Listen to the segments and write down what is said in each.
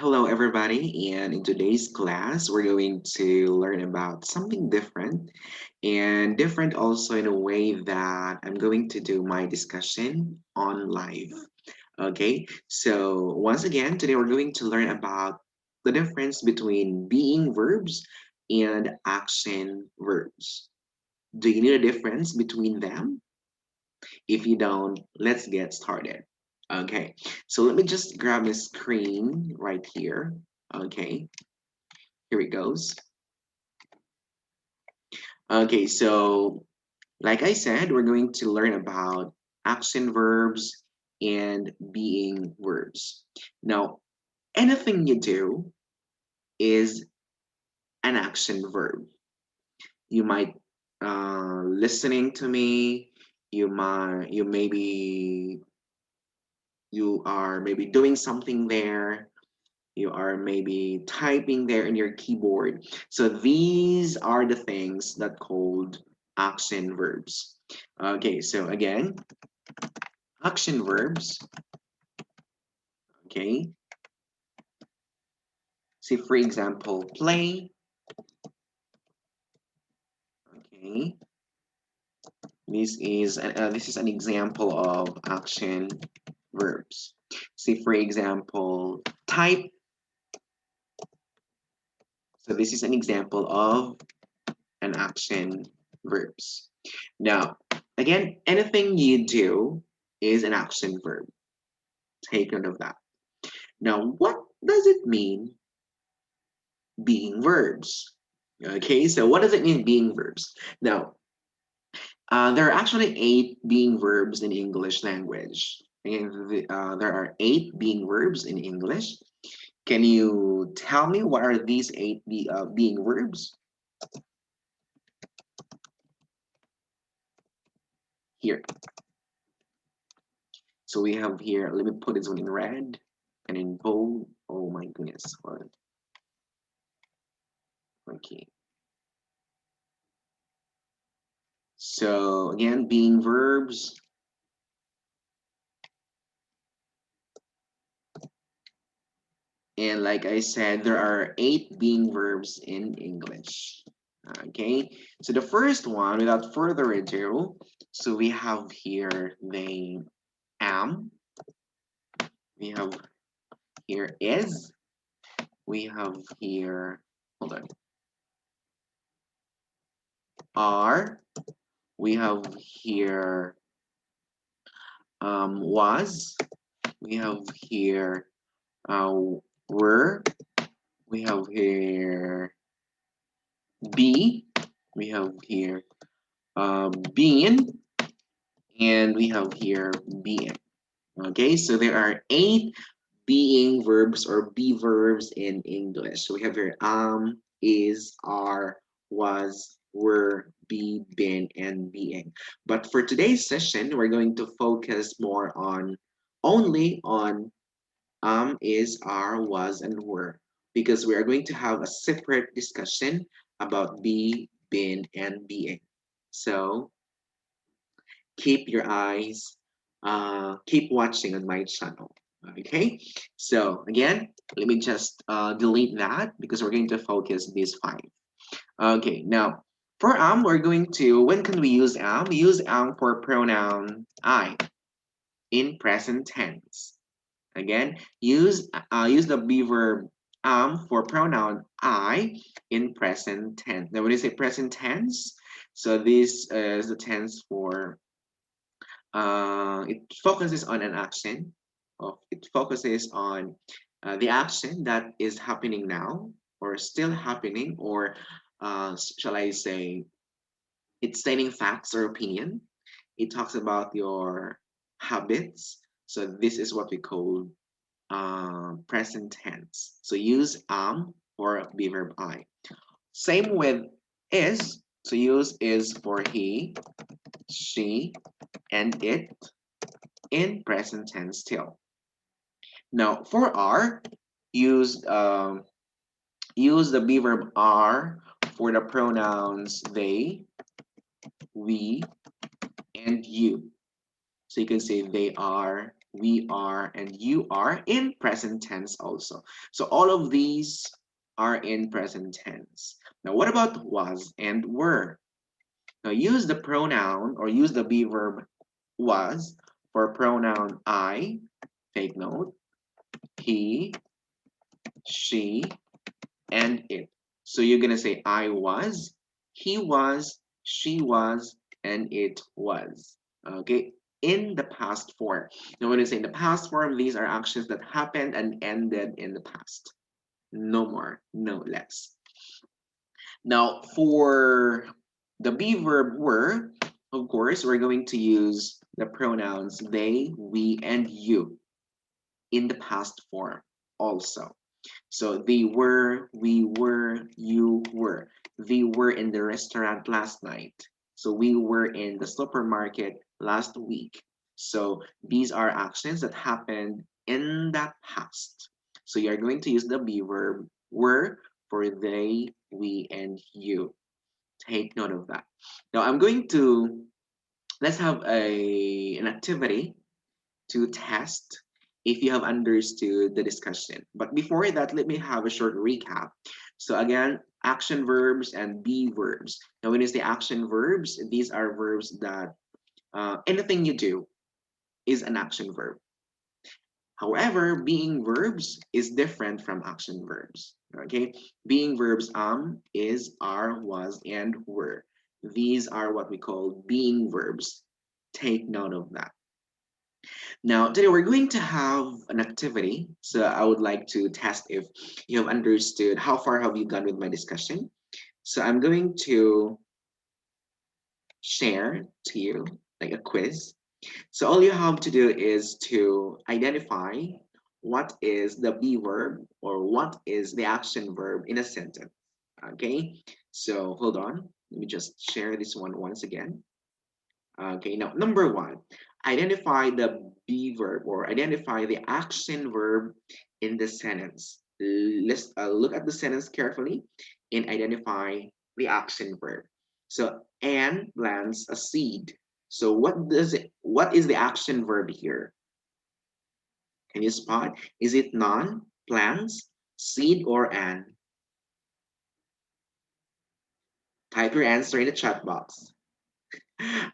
Hello, everybody, and in today's class, we're going to learn about something different and different also in a way that I'm going to do my discussion on live. Okay, so once again, today we're going to learn about the difference between being verbs and action verbs. Do you know the difference between them? If you don't, let's get started. Okay, so let me just grab my screen right here. Okay, here it goes. Okay, so like I said, we're going to learn about action verbs and being verbs. Now, anything you do is an action verb. You might listening to me, you are maybe doing something there, you are maybe typing there in your keyboard. So these are the things that called action verbs. Okay, so again, action verbs, okay. See, for example, play, okay. This is an example of action verbs. See, for example, type. So this is an example of an action verbs. Now, again, anything you do is an action verb. Take note of that. Now, what does it mean being verbs? Okay, so what does it mean being verbs? Now, there are actually 8 being verbs in English language. And there are 8 being verbs in English. Can you tell me what are these being verbs? Here. So we have here, let me put this one in red and in bold. Oh my goodness. Okay. So again, being verbs. And like I said, there are 8 being verbs in English. Okay, so the first one, without further ado, so we have here the am, we have here is, we have here, hold on, are, we have here was, we have here uh, were, we have here be, we have here being, and we have here being. Okay, so there are 8 being verbs or be verbs in English. So we have here is, are, was, were, be, been, and being. But for today's session, we're going to focus more on only on is, are, was, and were, because we are going to have a separate discussion about be, been, and being. So keep your eyes, keep watching on my channel. Okay, so again, let me just delete that because we're going to focus these 5. Okay, now for we're going to, when can we use am? We use am for pronoun I in present tense. Again, use the be verb for pronoun I in present tense. Now, when you say present tense, so this is the tense for it focuses on an action. It focuses on the action that is happening now or still happening, or shall I say, it's stating facts or opinion. It talks about your habits. So this is what we call present tense. So use for be verb I. Same with is. So use is for he, she, and it in present tense still. Now for are, use use the be verb are for the pronouns they, we, and you. So you can say they are, we are, and you are in present tense also. So all of these are in present tense. Now, what about was and were? Now, use the pronoun or use the be verb was for pronoun I, take note, he, she, and it. So you're going to say I was, he was, she was, and it was. Okay, in the past form. Now, when you say in the past form, these are actions that happened and ended in the past. No more, no less. Now, for the be verb were, of course, we're going to use the pronouns they, we, and you in the past form also. So they were, we were, you were. They were in the restaurant last night. So we were in the supermarket last week. So these are actions that happened in the past. So you're going to use the be verb were for they, we, and you. Take note of that. Now I'm going to let's have an activity to test if you have understood the discussion. But before that, let me have a short recap. So again, action verbs and be verbs. Now, when you say action verbs, these are verbs that anything you do is an action verb. However, being verbs is different from action verbs. Okay, being verbs is, are, was, and were. These are what we call being verbs. Take note of that. Now, today we're going to have an activity. So I would like to test if you have understood how far have you gone with my discussion. So I'm going to share to you like a quiz. So all you have to do is to identify what is the be verb or what is the action verb in a sentence. Okay, so hold on. Let me just share this one once again. Okay, now number one, identify the be verb or identify the action verb in the sentence. Let's look at the sentence carefully and identify the action verb. So Anne plants a seed. So what is the action verb here? Can you spot? Is it none, plants, seed, or an? Type your answer in the chat box.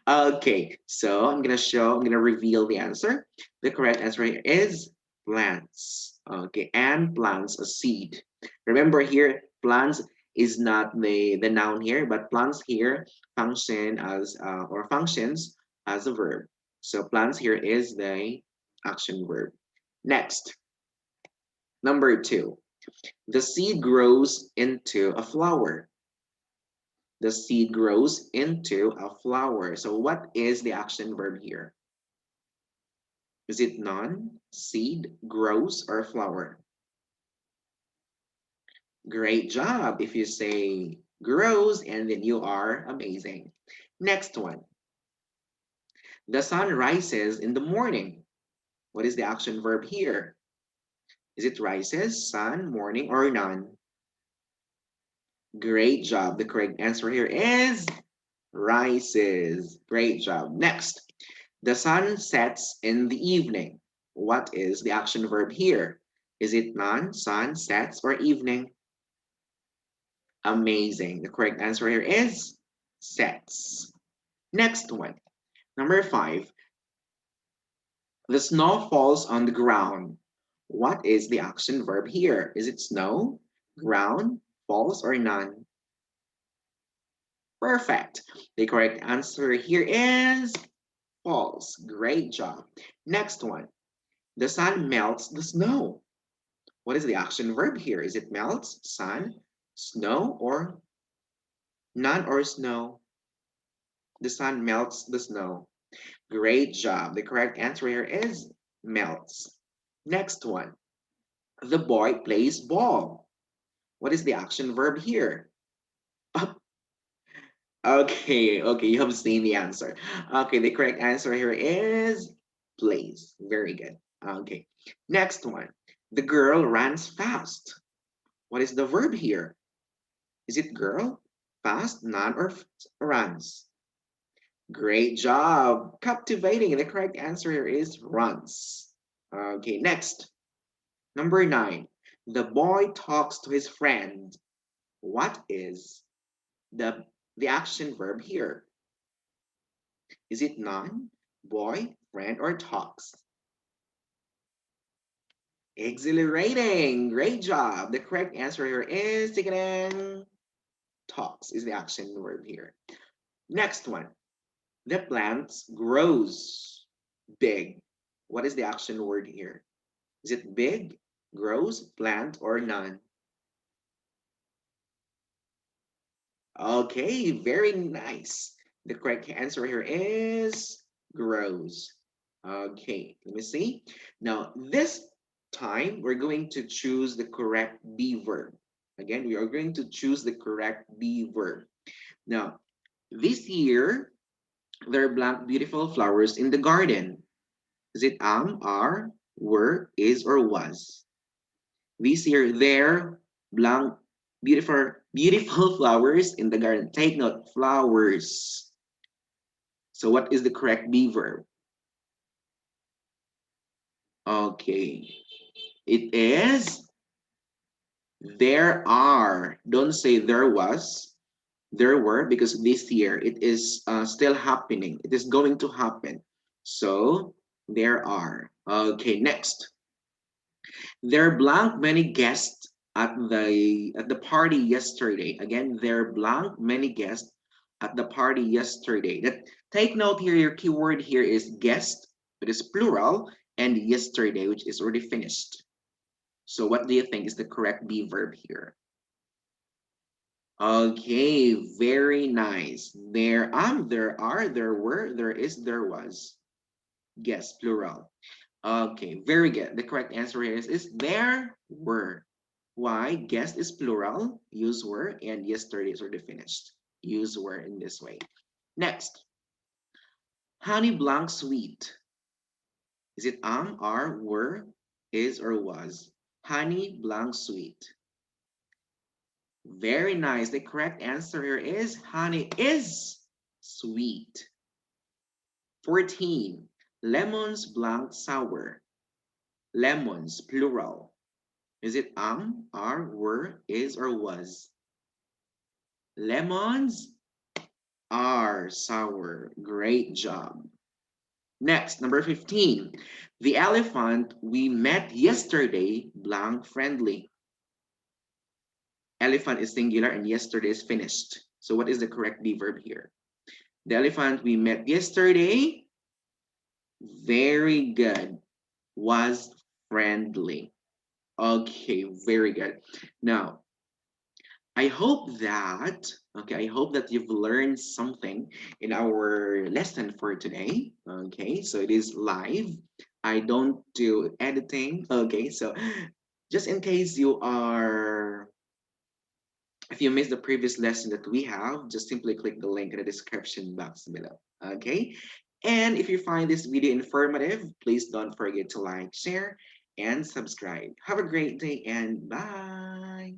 Okay, so I'm gonna reveal the answer. The correct answer here is plants. Okay, and plants a seed. Remember here, plants is not the noun here, but plants here function as or functions as a verb. So plants here is the action verb. Next, number two, the seed grows into a flower. The seed grows into a flower. So what is the action verb here? Is it none, seed, grows, or flower? Great job if you say grows and then you are amazing. Next one. The sun rises in the morning. What is the action verb here? Is it rises, sun, morning, or none? Great job. The correct answer here is rises. Great job. Next. The sun sets in the evening. What is the action verb here? Is it none, sun, sets, or evening? Amazing. The correct answer here is sets. Next one. Number five. The snow falls on the ground. What is the action verb here? Is it snow, ground, falls, or none? Perfect. The correct answer here is falls. Great job. Next one. The sun melts the snow. What is the action verb here? Is it melts, sun, snow, or none or snow? The sun melts the snow. Great job. The correct answer here is melts. Next one. The boy plays ball. What is the action verb here? Okay, okay, you have seen the answer. Okay, the correct answer here is plays. Very good. Okay, next one. The girl runs fast. What is the verb here? Is it girl, fast, none, or runs? Great job. Captivating. The correct answer here is runs. Okay, next. Number 9. The boy talks to his friend. What is the action verb here? Is it none, boy, friend, or talks? Exhilarating. Great job. The correct answer here is ticketing. Talks is the action verb here. Next one. The plant grows big. What is the action word here? Is it big, grows, plant, or none? Okay, very nice. The correct answer here is grows. Okay, let me see. Now, this time we're going to choose the correct be verb. Again, we are going to choose the correct be verb. Now, this year, there are blank beautiful flowers in the garden. Is it are, were, is, or was? This year, there blank beautiful flowers in the garden. Take note, flowers. So what is the correct be verb? Okay. It is there are. Don't say there was. There were because this year it is still happening. It is going to happen. So there are. Okay, next. There are blank many guests at the party yesterday. Again, there are blank many guests at the party yesterday. That take note here, your keyword here is guest, it is plural, and yesterday, which is already finished. So what do you think is the correct be verb here? Okay, very nice. There are, there were, there is, there was. Yes, plural. Okay, very good. The correct answer here is there were. Why? Guest is plural, use were, and yesterday is already finished. Use were in this way. Next, honey blank sweet. Is it are, were, is, or was? Honey blank sweet. Very nice. The correct answer here is honey is sweet. 14. Lemons blank sour. Lemons, plural. Is it are, were, is, or was? Lemons are sour. Great job. Next, number 15. The elephant we met yesterday, blank friendly. Elephant is singular and yesterday is finished. So what is the correct be verb here? The elephant we met yesterday, very good, was friendly. Okay, very good. Now, I hope that you've learned something in our lesson for today. Okay, so it is live. I don't do editing. Okay, so just in case if you missed the previous lesson that we have, just simply click the link in the description box below. Okay, and if you find this video informative, please don't forget to like, share, and subscribe. Have a great day and bye.